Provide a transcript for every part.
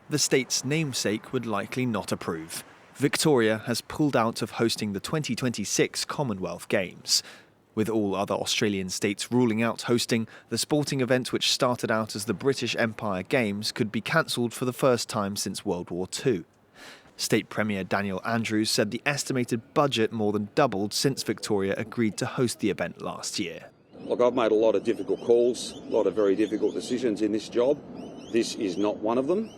the state's namesake would likely not approve. Victoria has pulled out of hosting the 2026 Commonwealth Games. With all other Australian states ruling out hosting, the sporting event, which started out as the British Empire Games, could be cancelled for the first time since World War II. State Premier Daniel Andrews said the estimated budget more than doubled since Victoria agreed to host the event last year. Look, I've made a lot of difficult calls, a lot of very difficult decisions in this job. This is not one of them.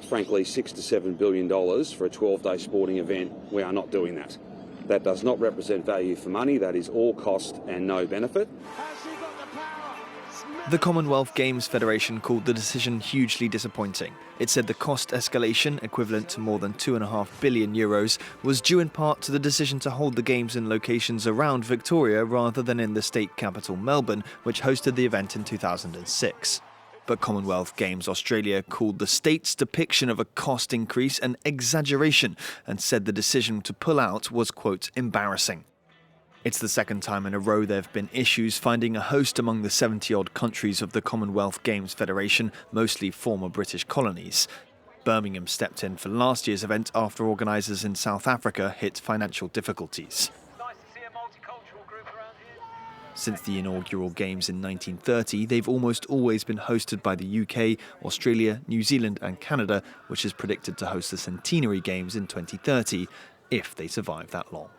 Frankly, $6 to $7 billion for a 12-day sporting event, we are not doing that. That does not represent value for money. That is all cost and no benefit. The Commonwealth Games Federation called the decision hugely disappointing. It said the cost escalation, equivalent to more than €2.5 billion, was due in part to the decision to hold the Games in locations around Victoria rather than in the state capital Melbourne, which hosted the event in 2006. But Commonwealth Games Australia called the state's depiction of a cost increase an exaggeration and said the decision to pull out was, quote, embarrassing. It's the second time in a row there have been issues finding a host among the 70-odd countries of the Commonwealth Games Federation, mostly former British colonies. Birmingham stepped in for last year's event after organisers in South Africa hit financial difficulties. Since the inaugural Games in 1930, they've almost always been hosted by the UK, Australia, New Zealand and Canada, which is predicted to host the Centenary Games in 2030, if they survive that long.